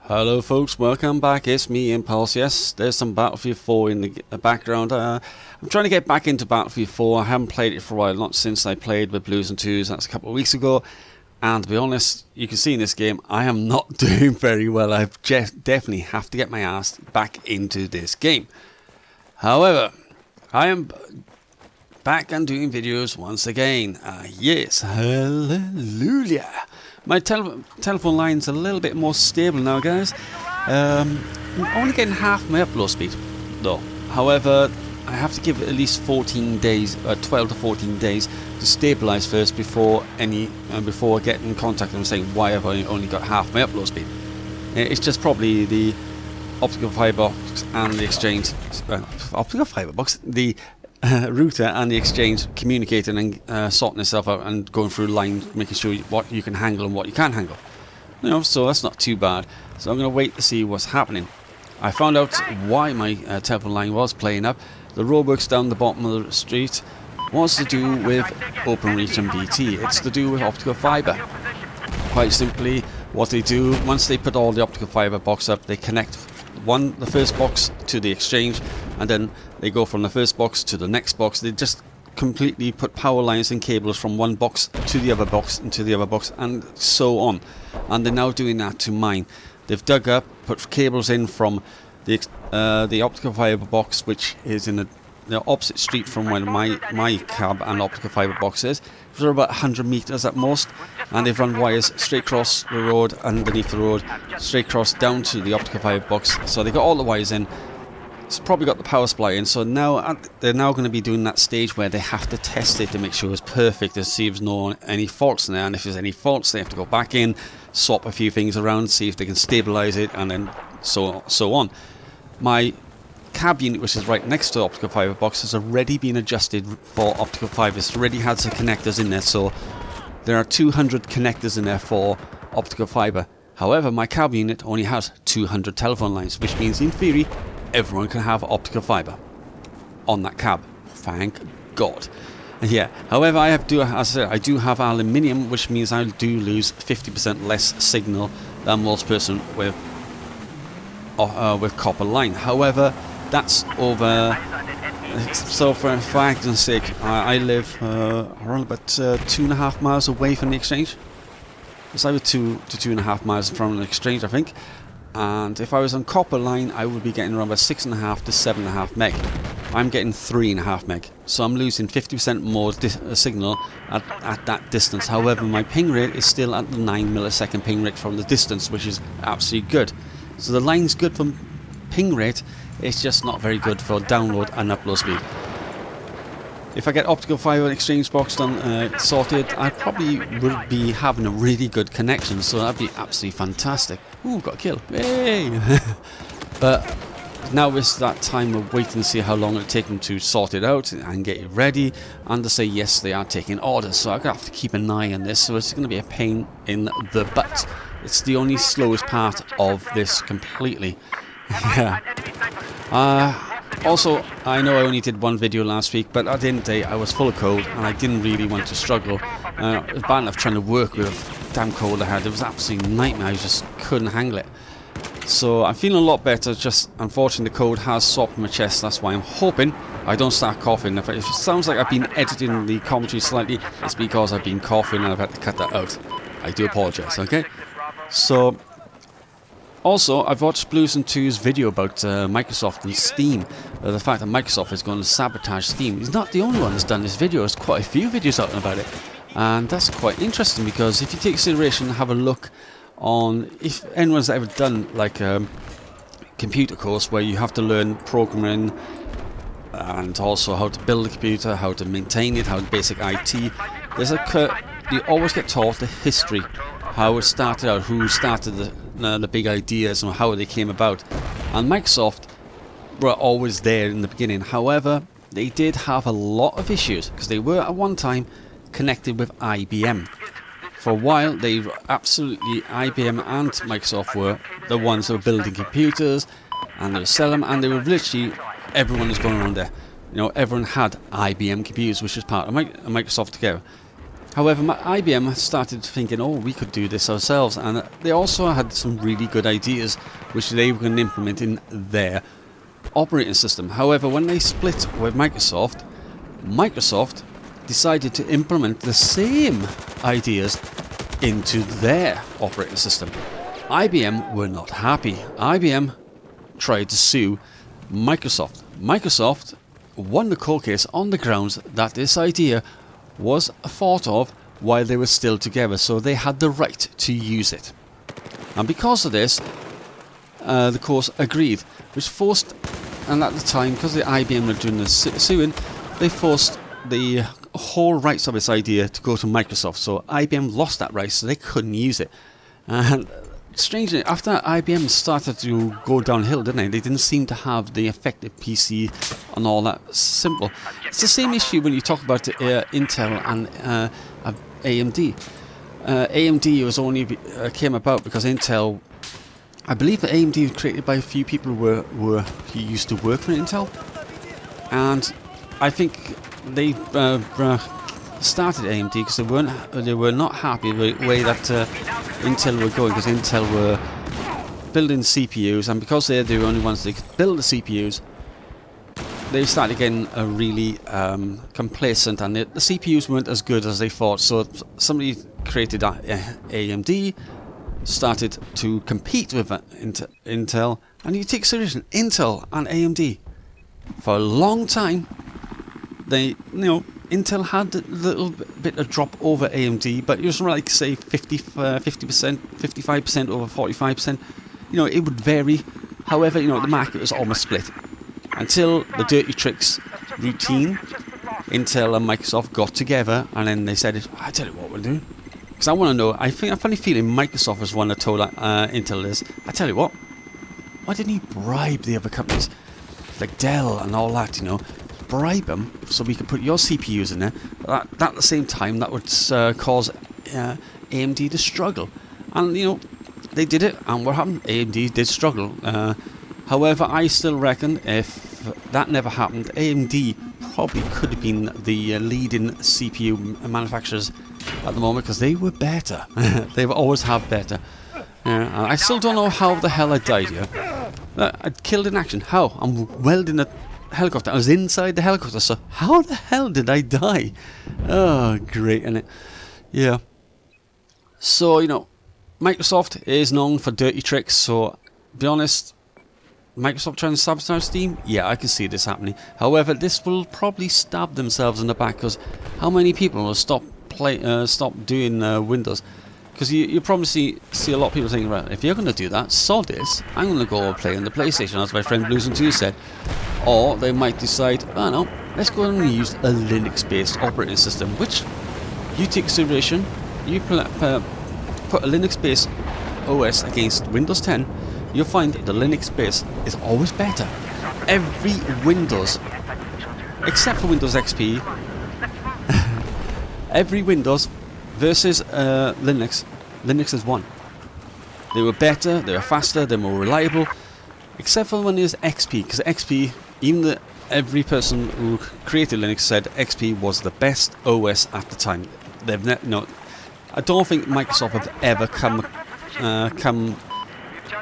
Hello folks, welcome back. It's me, Impulse. Yes, there's some Battlefield 4 in the background. I'm trying to get back into Battlefield 4. I haven't played it for a while, not since I played with Blues and Twos. That's a couple of weeks ago. And to be honest, you can see in this game, I am not doing very well. I definitely have to get my ass back into this game. However, I am back and doing videos once again. Yes, hallelujah. My telephone line's a little bit more stable now, guys. I'm only getting half my upload speed, though. However, I have to give it at least 14 days, 12 to 14 days to stabilize first before before I get in contact with them saying why have I only got half my upload speed. It's just probably the optical fiber box and the exchange, optical fiber box, the router and the exchange communicating and sorting itself out and going through lines, making sure what you can handle and what you can't handle. So that's not too bad. So I'm going to wait to see what's happening. I found out why my telephone line was playing up. The roadworks down the bottom of the street was to do with OpenReach and BT. It's to do with optical fiber. Quite simply, what they do, once they put all the optical fiber box up, they connect the first box to the exchange, and then they go from the first box to the next box. They just completely put power lines and cables from one box to the other box and to the other box and so on. And they're now doing that to mine. They've dug up, put cables in from the optical fiber box, which is in the opposite street from where my cab and optical fiber box is. They're about 100 meters at most, and they've run wires straight across the road, underneath the road, straight across down to the optical fiber box. So they got all the wires in. It's probably got the power supply in. So now they're now going to be doing that stage where they have to test it to make sure it's perfect, to see if there's any faults in there. And if there's any faults, they have to go back in, swap a few things around, see if they can stabilize it, and then so on. My cab unit, which is right next to the optical fiber box, has already been adjusted for optical fiber. It's already had some connectors in there, so there are 200 connectors in there for optical fiber. However, my cab unit only has 200 telephone lines, which means in theory everyone can have optical fiber on that cab. Thank God. Yeah. However, as I said, I do have aluminium, which means I do lose 50% less signal than most person with copper line. However, that's over. So for argument's sake, I live around about 2.5 miles away from the exchange. It's either 2 to 2.5 miles from the exchange, I think. And if I was on copper line, I would be getting around about 6.5 to 7.5 meg. I'm getting 3.5 meg, so I'm losing 50% more signal at that distance. However, my ping rate is still at the 9 millisecond ping rate from the distance, which is absolutely good. So the line's good for ping rate, it's just not very good for download and upload speed. If I get optical fiber exchange box done, sorted, I probably would be having a really good connection, so that'd be absolutely fantastic. Ooh, got a kill. Yay! But now it's that time of waiting to see how long it'll take them to sort it out and get it ready, and to say yes, they are taking orders. So I'm going to have to keep an eye on this, so it's going to be a pain in the butt. It's the only slowest part of this completely. Yeah. Also, I know I only did one video last week, but at the end of the day, I was full of cold and I didn't really want to struggle. It was bad enough trying to work with the damn cold I had. It was an absolute nightmare. I just couldn't handle it. So I'm feeling a lot better. Just unfortunately, the cold has swapped my chest. That's why I'm hoping I don't start coughing. If it sounds like I've been editing the commentary slightly, it's because I've been coughing and I've had to cut that out. I do apologize. Okay. So. Also, I've watched Blues and Twos video about Microsoft and Steam. The fact that Microsoft is going to sabotage Steam. He's not the only one that's done this video. There's quite a few videos out about it. And that's quite interesting, because if you take consideration and have a look on, if anyone's ever done like a computer course where you have to learn programming and also how to build a computer, how to maintain it, how basic IT, you always get taught the history, how it started out, who started the big ideas and how they came about. And Microsoft were always there in the beginning. However, they did have a lot of issues because they were at one time connected with IBM. For a while, IBM and Microsoft were the ones that were building computers, and they were selling them, and they were literally, everyone was going around there. Everyone had IBM computers, which was part of Microsoft together. However, IBM started thinking, oh, we could do this ourselves, and they also had some really good ideas which they were going to implement in their operating system. However, when they split with Microsoft, Microsoft decided to implement the same ideas into their operating system. IBM were not happy. IBM tried to sue Microsoft. Microsoft won the court case on the grounds that this idea was thought of while they were still together, so they had the right to use it. And because of this, the court agreed, which forced, and at the time, because the IBM were doing the suing, they forced the whole rights of this idea to go to Microsoft. So IBM lost that right, so they couldn't use it. And strangely, after IBM started to go downhill, didn't they? They didn't seem to have the effective PC and all that simple. It's the same issue when you talk about Intel and AMD. AMD was only came about because Intel, I believe that AMD was created by a few people who used to work for Intel, and I think they started AMD because they were not happy with the way that Intel were going, because Intel were building CPUs, and because they're the only ones that could build the CPUs, they started getting really complacent, and the CPUs weren't as good as they thought. So somebody created AMD, started to compete with Intel, and you take seriously Intel and AMD for a long time. They, Intel had a little bit of drop over AMD, but it was like, say, 50%, 55% over 45%. It would vary. However, the market was almost split until the dirty tricks routine. Intel and Microsoft got together, and then they said, "I tell you what we'll do." Because I want to know. I think a funny feeling Microsoft was one that told Intel this. I tell you what. Why didn't you bribe the other companies like Dell and all that? Bribe them so we could put your CPUs in there. At the same time, that would cause AMD to struggle. And they did it, and what happened? AMD did struggle. However, I still reckon if that never happened, AMD probably could have been the leading CPU manufacturers at the moment, because they were better. They always have better. I still don't know how the hell I died here. I'd killed in action. How? I'm welding a helicopter. I was inside the helicopter, so how the hell did I die? Oh, great, innit? Yeah. So, Microsoft is known for dirty tricks, so, to be honest, Microsoft trying to sabotage Steam? Yeah, I can see this happening. However, this will probably stab themselves in the back, because how many people will stop doing Windows? Because you probably see a lot of people thinking, right, if you're going to do that, sod this, I'm going to go and play on the PlayStation, as my friend Bluez and 2 said. Or they might decide, oh no, let's go and use a Linux-based operating system, which you take consideration, you put a Linux-based OS against Windows 10, you'll find the Linux base is always better. Every Windows, except for Windows XP, every Windows versus Linux has won. They were better, they were faster, they're more reliable, except for when there's XP, because XP, even every person who created Linux said XP was the best OS at the time. I don't think Microsoft have ever come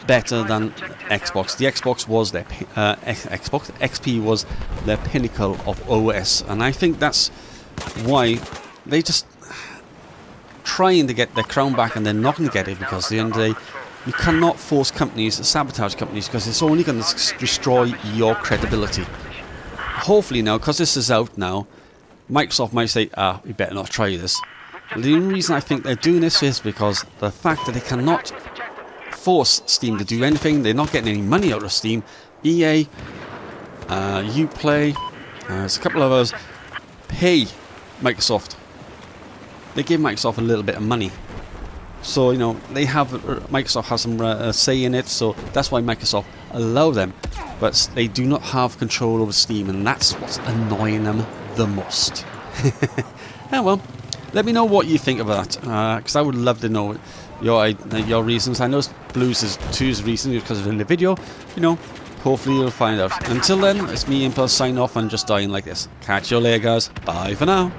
better than Xbox. The Xbox was their XP was their pinnacle of OS, and I think that's why they just trying to get their crown back, and they're not going to get it, because at the end of the day, you cannot force companies, sabotage companies, because it's only going to destroy your credibility. Hopefully now, because this is out now, Microsoft might say, we better not try this. And the only reason I think they're doing this is because the fact that they cannot force Steam to do anything, they're not getting any money out of Steam. EA, Uplay, there's a couple of others, pay Microsoft. They give Microsoft a little bit of money. So, they have, Microsoft has some say in it, so that's why Microsoft allow them. But they do not have control over Steam, and that's what's annoying them the most. Oh well, let me know what you think of that, because I would love to know your reasons. I know Bluez is 2's reason because of in the video. Hopefully you'll find out. Until then, it's me, Impulse, signing off and just dying like this. Catch you later, guys. Bye for now.